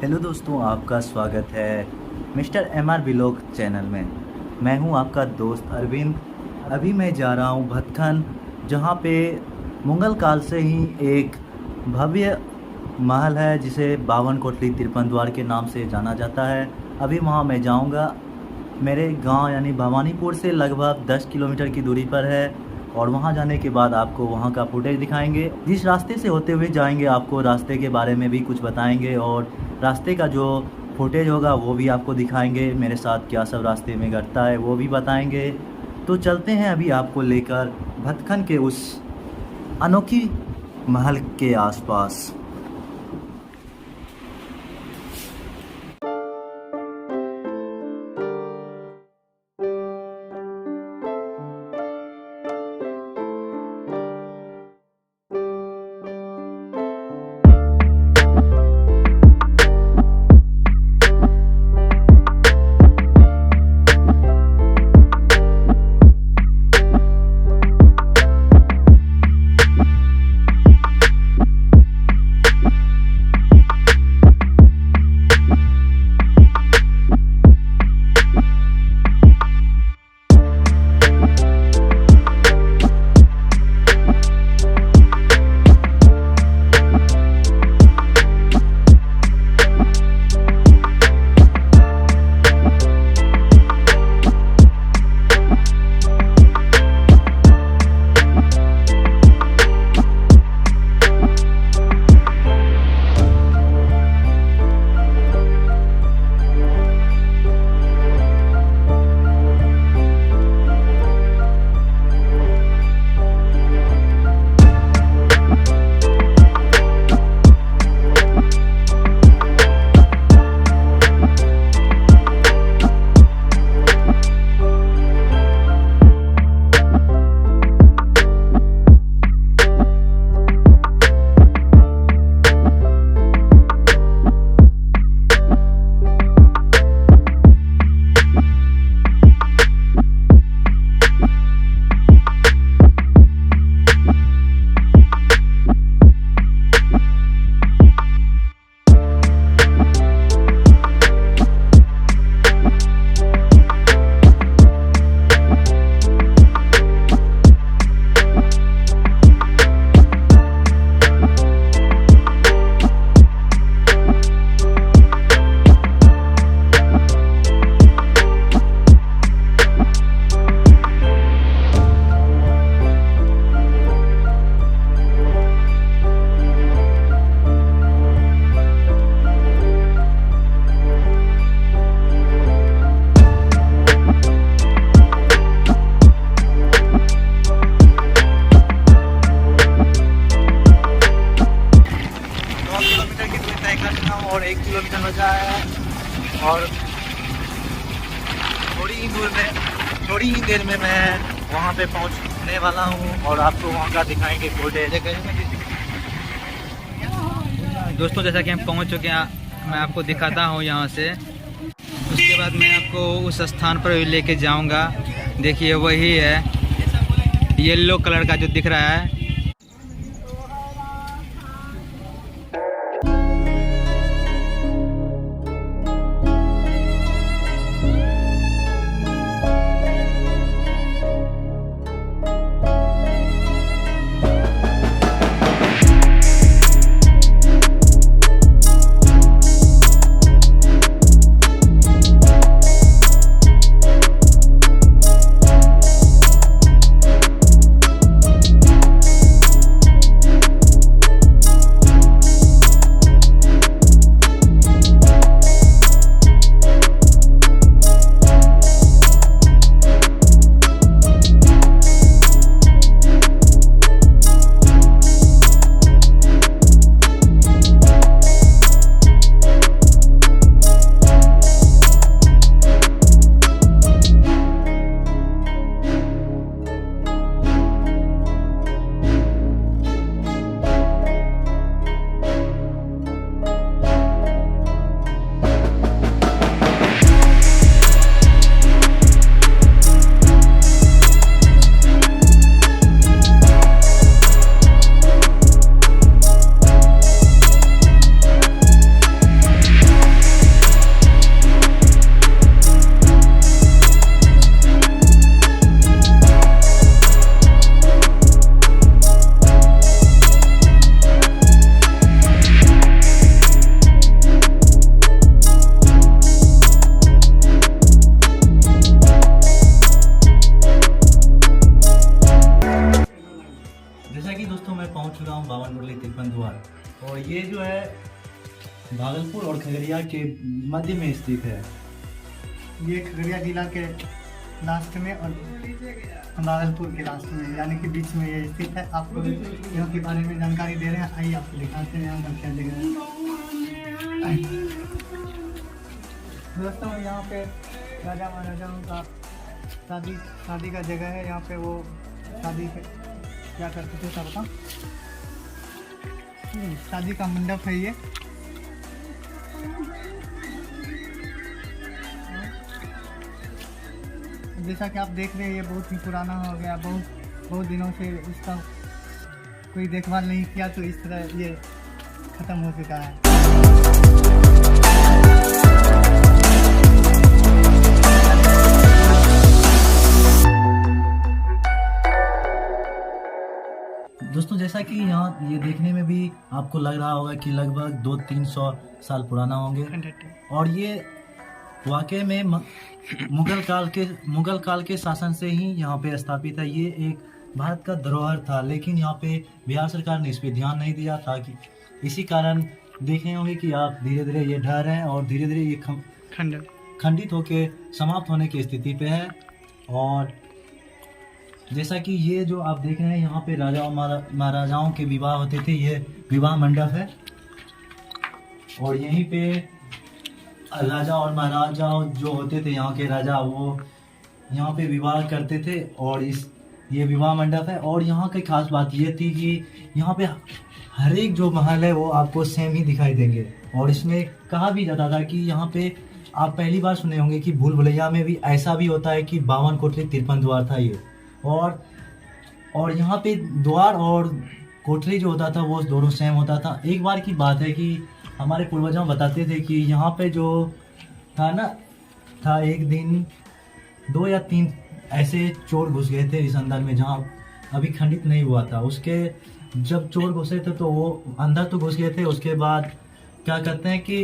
Hello दोस्तों, आपका स्वागत है mister M R vlog channel में। मैं हूं आपका दोस्त अरविंद। अभी मैं जा रहा हूं भटखन, जहां पे मुगल काल से ही एक भव्य महल है जिसे 52 कोठली 53 द्वार के नाम से जाना जाता है। अभी वहां मैं जाऊंगा। मेरे गांव यानी भवानीपुर से लगभग 10 किलोमीटर की दूरी पर है और वहां जाने के बाद आपको वहां का फुटेज दिखाएंगे। जिस रास्ते से होते हुए जाएंगे आपको रास्ते के बारे में भी कुछ बताएंगे और रास्ते का जो फुटेज होगा वो भी आपको दिखाएंगे। मेरे साथ क्या सब रास्ते में घटता है वो भी बताएंगे। तो चलते हैं अभी आपको लेकर भटखन के उस अनोखी महल के आसपास। और 1 किलोमीटर बचा है और थोड़ी ही देर में मैं वहाँ पे पहुँचने वाला हूँ और आपको वहाँ का दिखाएंगे फुटेज। दोस्तों, जैसा कि हम पहुँच चुके हैं, मैं आपको दिखाता हूँ यहाँ से। उसके बाद मैं आपको उस स्थान पर लेके जाऊँगा। देखिए वही है, येलो कलर का जो दिख रहा है। भागलपुर और खगड़िया के मध्य में स्थित है। ये खगड़िया जिला के लास्ट में और भागलपुर के लास्ट में, यानी कि बीच में ये स्थित है। आपको यहाँ के बारे में जानकारी दे रहे हैं, आइए आपको दिखाते हैं यहाँ क्या जगह है। दोस्तों यहाँ पे राजा महाराजाओं का शादी का जगह है। यहाँ पे वो शादी क्या करते थे सब का, शादी का मंडप है ये। जैसा कि आप देख रहे हैं ये बहुत ही पुराना हो गया, बहुत दिनों से इसका कोई देखभाल नहीं किया, तो इस तरह ये ख़त्म हो चुका है। दोस्तों जैसा कि यहाँ ये देखने में भी आपको लग रहा होगा कि लगभग 200-300 साल पुराना होंगे, और ये वाकई में मुगल काल के शासन से ही यहाँ पे स्थापित है। ये एक भारत का धरोहर था, लेकिन यहाँ पे बिहार सरकार ने इस पे ध्यान नहीं दिया था, कि इसी कारण देखे होंगे कि आप धीरे धीरे ये ढह रहे हैं और धीरे धीरे ये खंडित होके समाप्त होने की स्थिति पे है। और जैसा कि ये जो आप देख रहे हैं यहाँ पे राजा और महाराजाओं के विवाह होते थे, ये विवाह मंडप है, और यहीं पे राजा और महाराजा जो होते थे यहाँ के राजा, वो यहाँ पे विवाह करते थे। और ये विवाह मंडप है। और यहाँ की खास बात ये थी कि यहाँ पे हर एक जो महल है वो आपको सेम ही दिखाई देंगे। और इसमें कहा भी जाता था कि यहाँ पे आप पहली बार सुने होंगे कि भूल भुलैया में भी ऐसा भी होता है कि 52 कोठरी 53 द्वार था ये। और यहाँ पे द्वार और कोठरी जो होता था वो दोनों सेम होता था। एक बार की बात है कि हमारे पूर्वजों बताते थे कि यहाँ पे जो था एक दिन 2 या 3 ऐसे चोर घुस गए थे इस अंदर में, जहाँ अभी खंडित नहीं हुआ था। उसके जब चोर घुसे थे तो वो अंदर तो घुस गए थे, उसके बाद क्या कहते हैं कि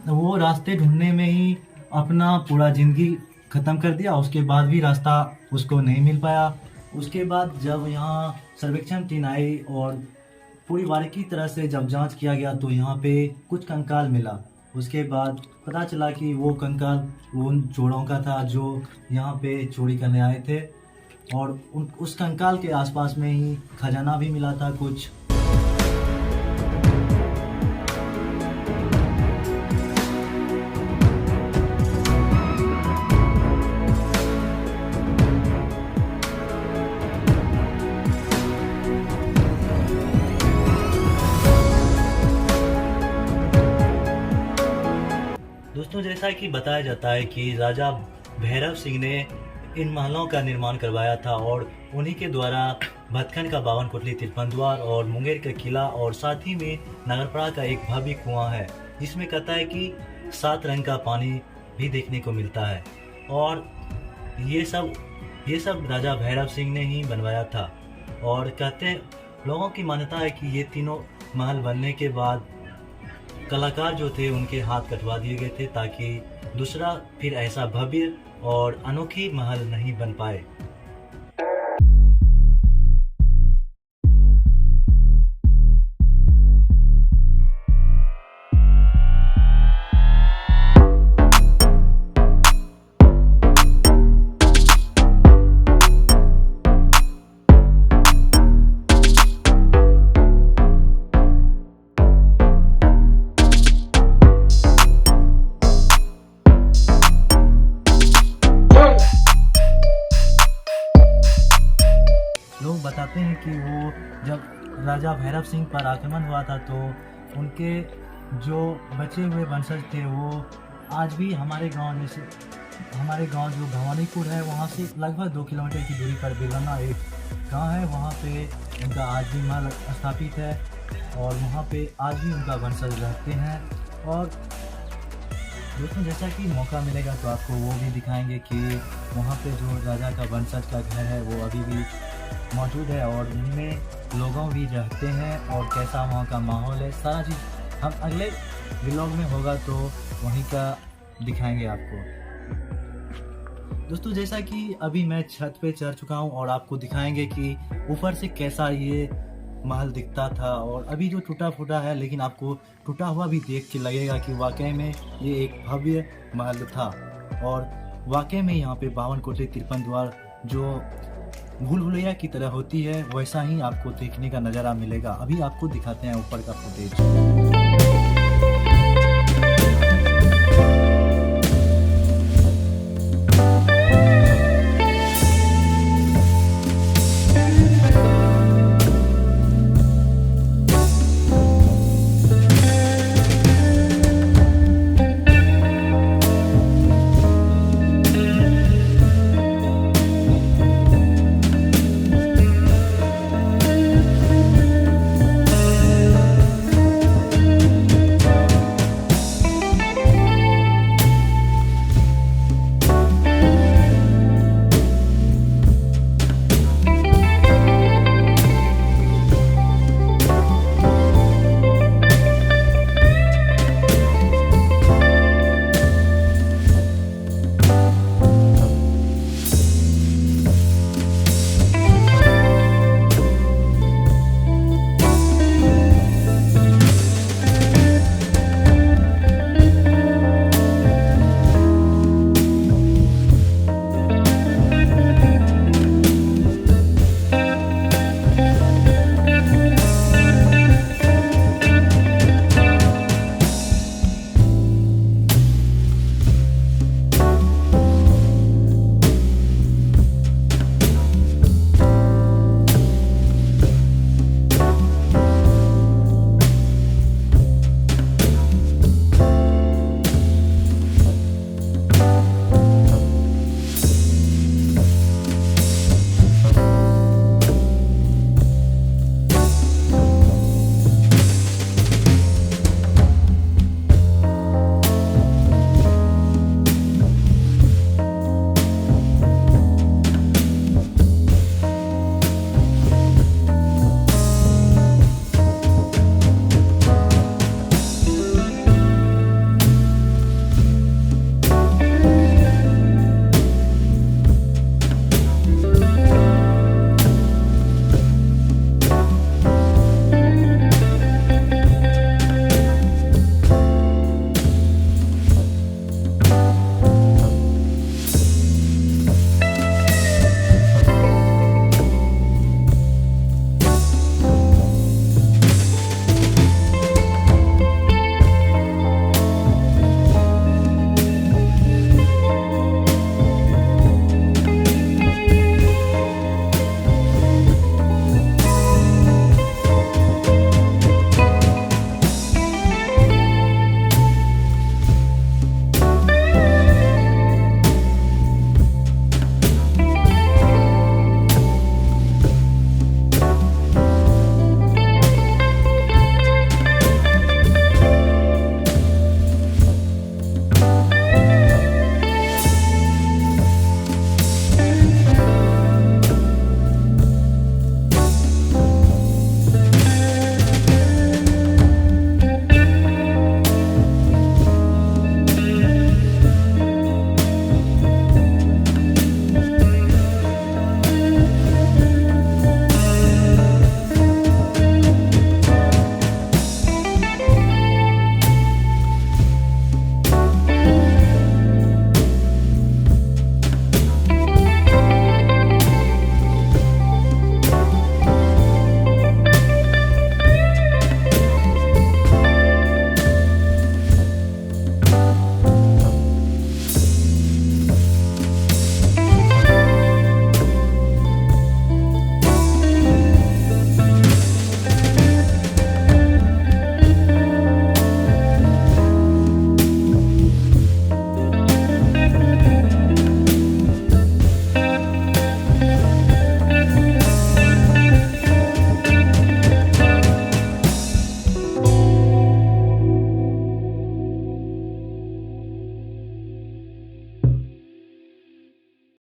वो रास्ते ढूंढने में ही अपना पूरा ज़िंदगी ख़त्म कर दिया। उसके बाद भी रास्ता उसको नहीं मिल पाया। उसके बाद जब यहाँ सर्वेक्षण टीम आई और पूरी बारीकी तरह से जब जांच किया गया तो यहाँ पे कुछ कंकाल मिला। उसके बाद पता चला कि वो कंकाल उन चोरों का था जो यहाँ पे चोरी करने आए थे, और उस कंकाल के आसपास में ही खजाना भी मिला था कुछ। दोस्तों जैसा कि बताया जाता है कि राजा भैरव सिंह ने इन महलों का निर्माण करवाया था, और उन्हीं के द्वारा भटखंड का 52 कोठरी 53 द्वार और मुंगेर का किला और साथ ही में नगरपड़ा का एक भव्य कुआं है, जिसमें कहता है कि 7 रंग का पानी भी देखने को मिलता है। और ये सब राजा भैरव सिंह ने ही बनवाया था। और कहते हैं, लोगों की मान्यता है कि ये तीनों महल बनने के बाद कलाकार जो थे उनके हाथ कटवा दिए गए थे, ताकि दूसरा फिर ऐसा भव्य और अनोखी महल नहीं बन पाए। लोग बताते हैं कि वो जब राजा भैरव सिंह पर आक्रमण हुआ था तो उनके जो बचे हुए वंशज थे वो आज भी हमारे गांव जो भवानीपुर है वहाँ से लगभग 2 किलोमीटर की दूरी पर बिलना एक गांव है, वहाँ पे उनका आज भी महल स्थापित है और वहाँ पे आज भी उनका वंशज रहते हैं। और दोस्तों जैसा कि मौका मिलेगा तो आपको वो भी दिखाएंगे कि वहाँ पे जो राजा का वंशज का घर है वो अभी भी मौजूद है और उनमें लोगों भी रहते हैं और कैसा वहाँ का माहौल है। सारा चीज़ हम अगले व्लॉग में होगा तो वहीं का दिखाएंगे आपको। दोस्तों जैसा कि अभी मैं छत पे चढ़ चुका हूँ और आपको दिखाएंगे कि ऊपर से कैसा ये महल दिखता था और अभी जो टूटा फूटा है, लेकिन आपको टूटा हुआ भी देख के लगेगा कि वाकई में ये एक भव्य महल था। और वाकई में यहाँ पे 52 कोठरी 53 द्वार जो भूल भुलैया की तरह होती है, वैसा ही आपको देखने का नज़ारा मिलेगा। अभी आपको दिखाते हैं ऊपर का फुटेज।